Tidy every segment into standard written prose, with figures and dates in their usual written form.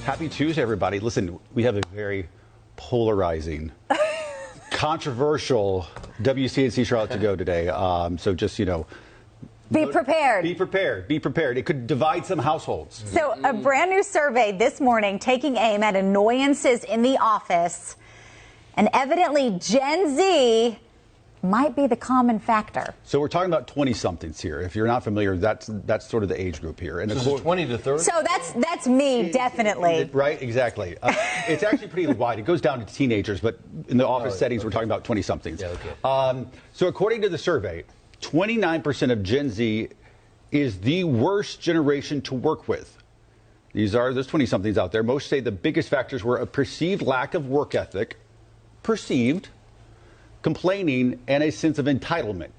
Happy Tuesday, everybody. Listen, we have a very polarizing, controversial WCNC Charlotte to go today. So just, be prepared. Be prepared. Be prepared. It could divide some households. So a brand new survey this morning taking aim at annoyances in the office. And evidently Gen Z might be the common factor. So we're talking about 20-somethings here. If you're not familiar, that's sort of the age group here. And this is 20 to 30? So that's me, definitely. Right, exactly. It's actually pretty wide. It goes down to teenagers, but in the office settings, we're talking about 20-somethings. Yeah, okay. So according to the survey, 29% of Gen Z is the worst generation to work with. There's 20-somethings out there. Most say the biggest factors were a perceived lack of work ethic, complaining, and a sense of entitlement.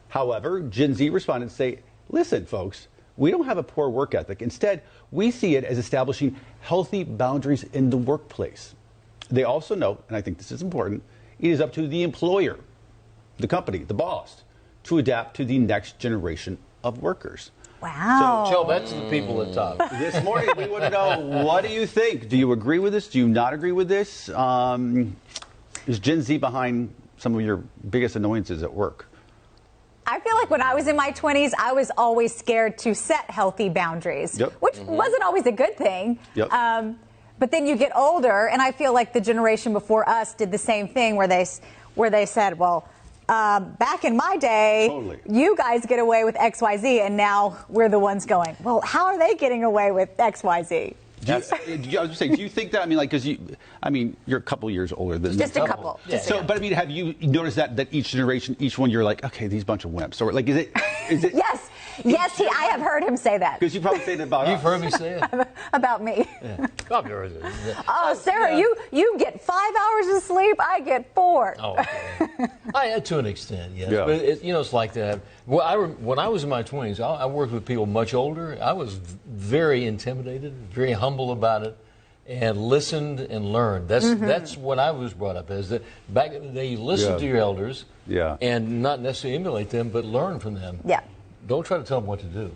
However, Gen Z respondents say, listen, folks, we don't have a poor work ethic. Instead, we see it as establishing healthy boundaries in the workplace. They also note, and I think this is important, it is up to the employer, the company, the boss, to adapt to the next generation of workers. Wow. So tell that to the people at top. This morning, we want to know, what do you think? Do you agree with this? Do you not agree with this? Is Gen Z behind some of your biggest annoyances at work? I feel like when I was in my 20s, I was always scared to set healthy boundaries, which wasn't always a good thing. But then you get older, and I feel like the generation before us did the same thing where they said, well, back in my day, you guys get away with X, Y, Z, and now we're the ones going, well, how are they getting away with X, Y, Z? I was just saying, do you think that? I mean, like, because you're a couple years older than just a couple. Yeah. So, but I mean, have you noticed that each generation, each one, you're like, okay, these bunch of wimps, or like, is it? Yes, I have heard him say that. Because you probably say that about You've heard me say it about me. Yeah. Oh, Sarah, you get 5 hours of sleep. I get 4. Oh, okay. To an extent, yes. Yeah. But it's like that. Well, when I was in my 20s, I worked with people much older. I was very intimidated, very humble about it, and listened and learned. That's what I was brought up as. That back in the day, you listen to your elders, and not necessarily emulate them, but learn from them. Yeah. Don't try to tell them what to do.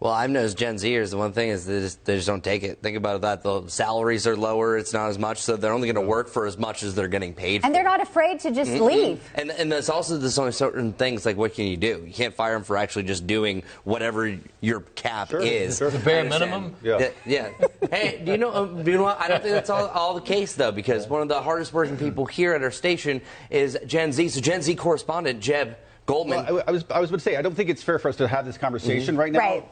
Well, I've noticed Gen Zers, the one thing is they just don't take it. Think about that. The salaries are lower. It's not as much, so they're only going to work for as much as they're getting paid for. And they're not afraid to just leave. And there's also only certain things, like what can you do? You can't fire them for actually just doing whatever your cap is. The bare minimum? Yeah. Hey, do you know what? I don't think that's all the case, though, because one of the hardest working people here at our station is Gen Z. So Gen Z correspondent Jeb Goldman. Well, I was about to say, I don't think it's fair for us to have this conversation right now. Right.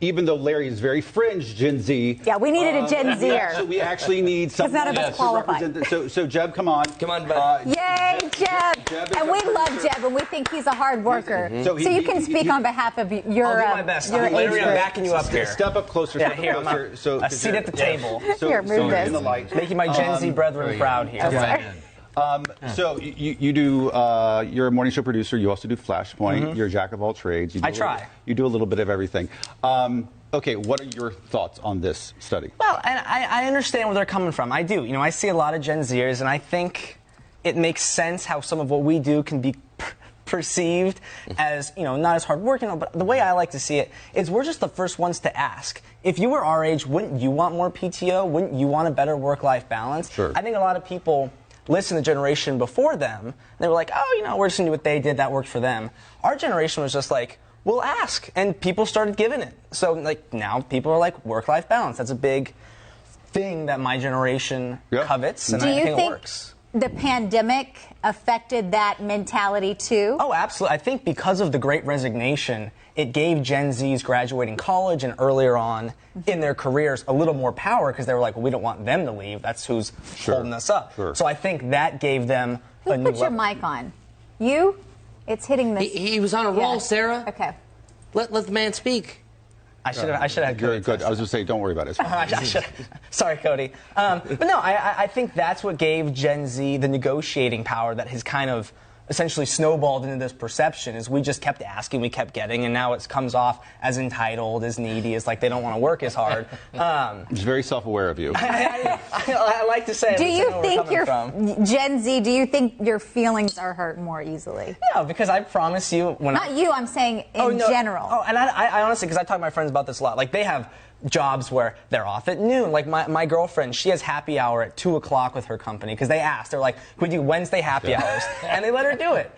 Even though Larry is very fringe Gen Z. Yeah, we needed a Gen Zer. So we actually need something none of us qualify. So Jeb, come on. Come on, bud. Yay, Jeb. And we love Jeb, and we think he's a hard worker. So you can speak on behalf of your I'll do my best. Your Larry, I'm backing you up here. Step up closer. Yeah, here, I'm a seat at the table. Here, move this. In the light. Making my Gen Z brethren proud here. So you do, you're a morning show producer. You also do Flashpoint. You're a jack of all trades. I try. You do a little bit of everything. Okay, what are your thoughts on this study? Well, and I understand where they're coming from. I do. I see a lot of Gen Zers, and I think it makes sense how some of what we do can be perceived as, not as hardworking. But the way I like to see it is we're just the first ones to ask. If you were our age, wouldn't you want more PTO? Wouldn't you want a better work-life balance? Sure. I think a lot of people listen to the generation before them, and they were like, oh, we're just going to do what they did. That worked for them. Our generation was just like, we'll ask. And people started giving it. So, now people are like, work-life balance. That's a big thing that my generation covets, and I think it works. The pandemic affected that mentality, too? Oh, absolutely. I think because of the Great Resignation, it gave Gen Zs graduating college and earlier on in their careers a little more power because they were like, well, we don't want them to leave. That's who's holding us up. So I think that gave them a new level. Put your mic on. You? It's hitting this. He was on a roll, Sarah. Okay. Let the man speak. I should have had Cody. Good. I was going to say, don't worry about it. Sorry, Cody. But no, I think that's what gave Gen Z the negotiating power that has kind of essentially snowballed into this perception is we just kept asking, we kept getting, and now it comes off as entitled, as needy, as like they don't want to work as hard. It's very self-aware of you. I like to say. Do you think Gen Z? Do you think your feelings are hurt more easily? No, because I promise you, I'm saying in general. Oh, and I honestly, because I talk to my friends about this a lot. Like they have jobs where they're off at noon. Like my girlfriend, she has happy hour at 2 o'clock with her company because they asked. They're like, can we do Wednesday happy hours? And they let her do it.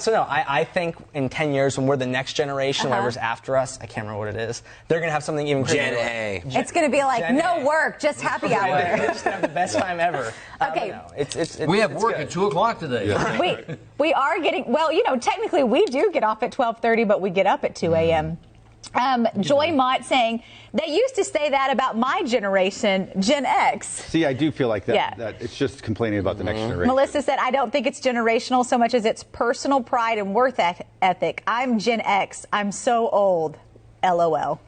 So no, I think in 10 years when we're the next generation, whoever's after us, I can't remember what it is, they're going to have something even crazier. Gen A. It's going to be like, no work, just happy hour. They're just going to have the best time ever. Okay. We have it's work good. at 2 o'clock today. We are getting, well, technically we do get off at 12:30, but we get up at 2 a.m. Joy Mott saying, they used to say that about my generation, Gen X. See, I do feel like that. That it's just complaining about the next generation. Melissa said, I don't think it's generational so much as it's personal pride and worth ethic. I'm Gen X. I'm so old. LOL.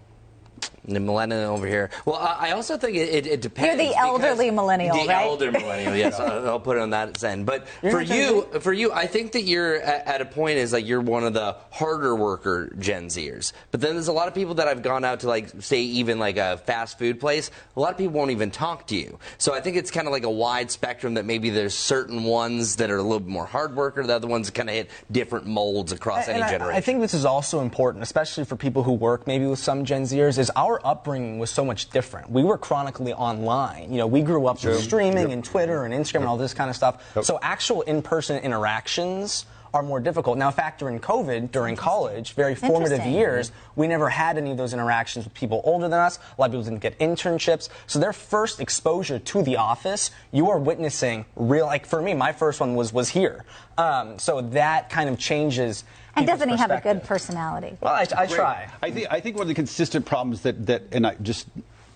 The millennial over here. Well, I also think it depends. You're the elderly millennial, the right? The elder millennial, yes. I'll put it on that end. But for you, I think that you're at a point is like you're one of the harder worker Gen Zers. But then there's a lot of people that I've gone out to, like, say, even like a fast food place. A lot of people won't even talk to you. So I think it's kind of like a wide spectrum that maybe there's certain ones that are a little bit more hard worker. The other ones kind of hit different molds across any generation. I think this is also important, especially for people who work maybe with some Gen Zers, is our upbringing was so much different. We were chronically online. We grew up with streaming and Twitter and Instagram and all this kind of stuff. So actual in-person interactions are more difficult. Now, factor in COVID during college, very formative years, we never had any of those interactions with people older than us. A lot of people didn't get internships. So their first exposure to the office, you are witnessing real, like for me, my first one was here. So that kind of changes. And doesn't he have a good personality? Well, I try. I think one of the consistent problems that and I just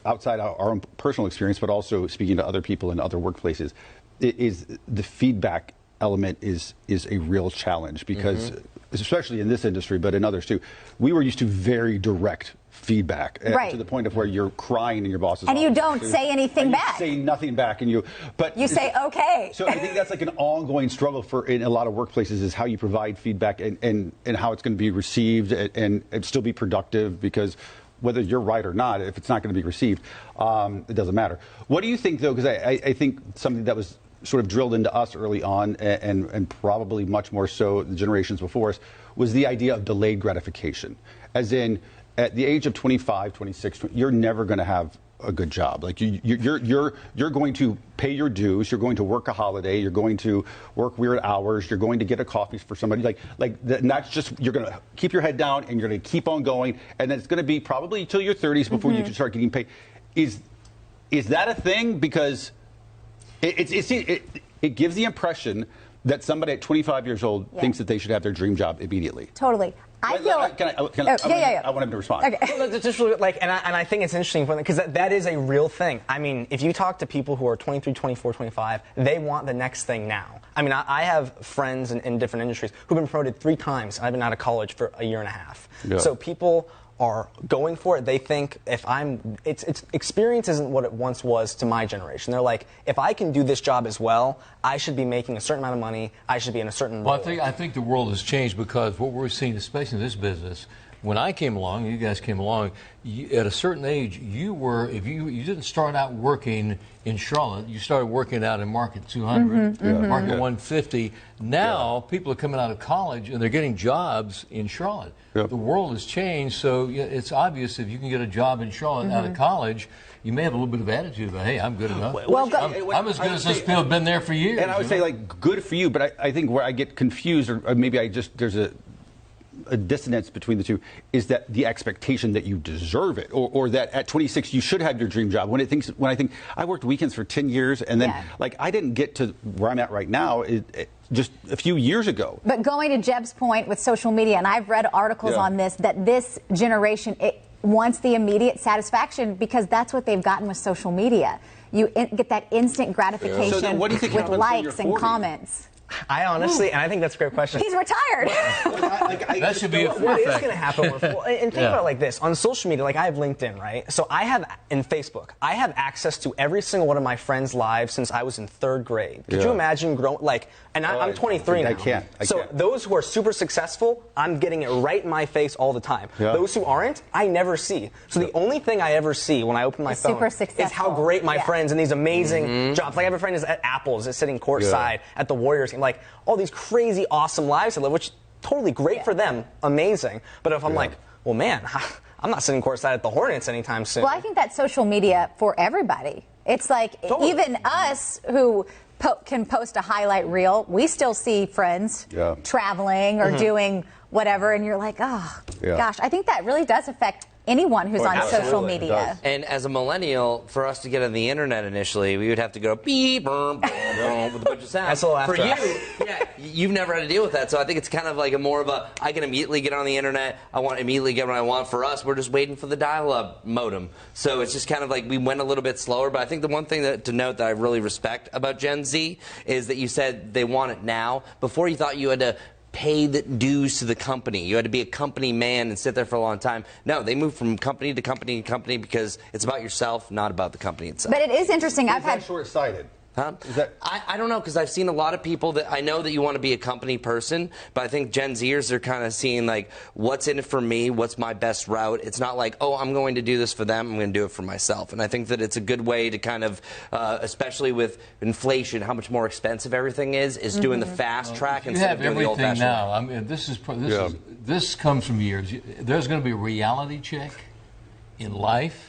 outside our own personal experience, but also speaking to other people in other workplaces, is the feedback element is a real challenge because, especially in this industry, but in others too, we were used to very direct feedback to the point of where you're crying in your boss's office. And you don't say anything back. You say nothing back, and you say okay. So I think that's like an ongoing struggle in a lot of workplaces is how you provide feedback and how it's going to be received and still be productive, because whether you're right or not, if it's not going to be received, it doesn't matter. What do you think, though? Because I think something that was sort of drilled into us early on, and probably much more so the generations before us, was the idea of delayed gratification. As in, at the age of 25, 26, you're never going to have a good job. Like you're going to pay your dues. You're going to work a holiday. You're going to work weird hours. You're going to get a coffee for somebody. And that's just, you're going to keep your head down and you're going to keep on going. And then it's going to be probably till your 30s before you can start getting paid. Is that a thing? Because it gives the impression that somebody at 25 years old thinks that they should have their dream job immediately. Totally. I want him to respond. Okay. Well, it's just really, and I think it's interesting because that is a real thing. I mean, if you talk to people who are 23, 24, 25, they want the next thing now. I mean, I have friends in different industries who've been promoted 3 times, and I've been out of college for a year and a half. Yeah. So people are going for it. They think it's experience isn't what it once was to my generation. They're like, if I can do this job as well, I should be making a certain amount of money. I should be in a certain role. Well, I think the world has changed because what we're seeing, especially in this business, when I came along, you guys came along, at a certain age, if you didn't start out working in Charlotte, you started working out in Market 200, Market 150. Now, people are coming out of college and they're getting jobs in Charlotte. The world has changed, so it's obvious if you can get a job in Charlotte out of college, you may have a little bit of attitude about, hey, I'm good enough. I'm as good as those people have been there for years. And I would say, like, good for you, but I think where I get confused, or maybe there's a dissonance between the two, is that the expectation that you deserve it, or that at 26 you should have your dream job. When I think I worked weekends for 10 years, and then like I didn't get to where I'm at right now just a few years ago. But going to Jeb's point with social media, and I've read articles on this, that this generation wants the immediate satisfaction because that's what they've gotten with social media. You get that instant gratification So then what do you think with likes and comments. I honestly, and I think that's a great question. He's retired. That should be a What is going to happen? And think about it like this. On social media, like I have LinkedIn, right? So in Facebook, I have access to every single one of my friends' lives since I was in 3rd grade. Could you imagine I'm 23 now. I can't. So those who are super successful, I'm getting it right in my face all the time. Those who aren't, I never see. So the only thing I ever see when I open my phone is how great my friends and these amazing jobs. Like I have a friend who's at Apple's, is sitting courtside at the Warriors game. Like all these crazy, awesome lives they live, which totally great for them, amazing. But if I'm like, well, man, I'm not sitting courtside at the Hornets anytime soon. Well, I think that's social media for everybody. It's like even us who can post a highlight reel, we still see friends traveling or doing whatever, and you're like, oh, gosh. I think that really does affect anyone who's on social media. And as a millennial, for us to get on the internet initially, we would have to go beep, boom, with a bunch of sound. That's a little for after you, you've never had to deal with that. So I think it's kind of like more of a, I can immediately get on the internet. I want to immediately get what I want. For us, we're just waiting for the dial-up modem. So it's just kind of like we went a little bit slower. But I think the one thing to note that I really respect about Gen Z is that you said they want it now. Before you thought you had to pay the dues to the company. You had to be a company man and sit there for a long time. No, they moved from company to company to company because it's about yourself, not about the company itself. But it is interesting. I've had short-sighted. Huh? I don't know, because I've seen a lot of people that I know that you want to be a company person, but I think Gen Zers are kind of seeing like, what's in it for me? What's my best route? It's not like, oh, I'm going to do this for them. I'm going to do it for myself. And I think that it's a good way to kind of, especially with inflation, how much more expensive everything is doing the fast track instead of doing the old-fashioned way. Now. I mean, this comes from years. There's going to be a reality check in life.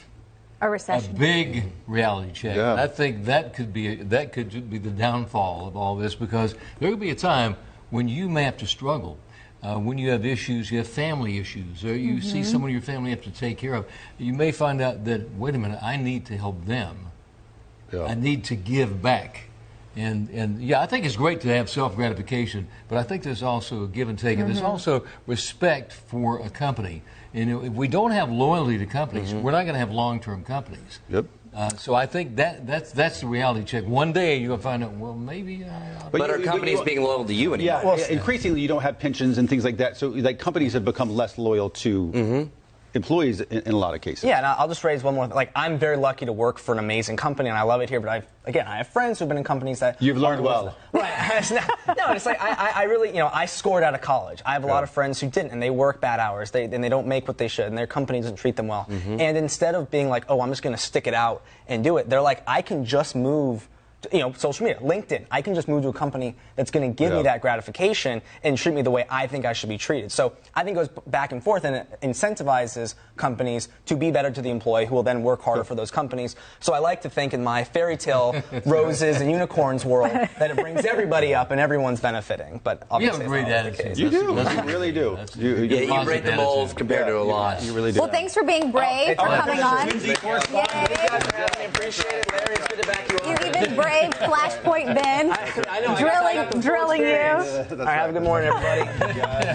A recession. A big reality check. Yeah. I think that could be the downfall of all this, because there could be a time when you may have to struggle, when you have issues, you have family issues, or you see someone in your family you have to take care of. You may find out that, wait a minute, I need to help them. Yeah. I need to give back. And yeah, I think it's great to have self-gratification, but I think there's also a give and take, and there's also respect for a company. And if we don't have loyalty to companies, we're not going to have long-term companies. Yep. So I think that's the reality check. One day you're going to find out, well, maybe. But are companies being loyal to you anymore? Yeah, well, increasingly you don't have pensions and things like that. So like companies have become less loyal to employees in a lot of cases. Yeah, and I'll just raise one more thing. Like, I'm very lucky to work for an amazing company, and I love it here, but I have friends who've been in companies that... You've learned well. Right. No, it's like, I really, I scored out of college. I have a lot of friends who didn't, and they work bad hours, and they don't make what they should, and their company doesn't treat them well. And instead of being like, oh, I'm just going to stick it out and do it, they're like, I can just move... social media, LinkedIn. I can just move to a company that's going to give me that gratification and treat me the way I think I should be treated. So I think it goes back and forth, and it incentivizes companies to be better to the employee, who will then work harder for those companies. So I like to think in my fairy tale roses and unicorns world that it brings everybody up and everyone's benefiting. But obviously, you have a great attitude. You do. You really do. You break the mold compared to a lot. You really do. Well, thanks for being brave, for coming on. Yay. Appreciate it, Larry. It's good to back you up. You even brave Flashpoint Ben. I know. Drilling you. All right, have a good morning, everybody.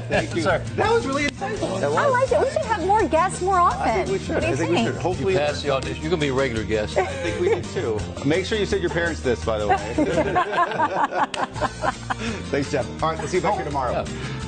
Thank you. Sorry. That was really insightful. I like it. We should have more guests more often. I think we should. What do you think? Hopefully, you pass the audition. You're going to be a regular guest. I think we did too. Make sure you send your parents this, by the way. Thanks, Jeff. All right, we'll see you back here tomorrow. Yeah.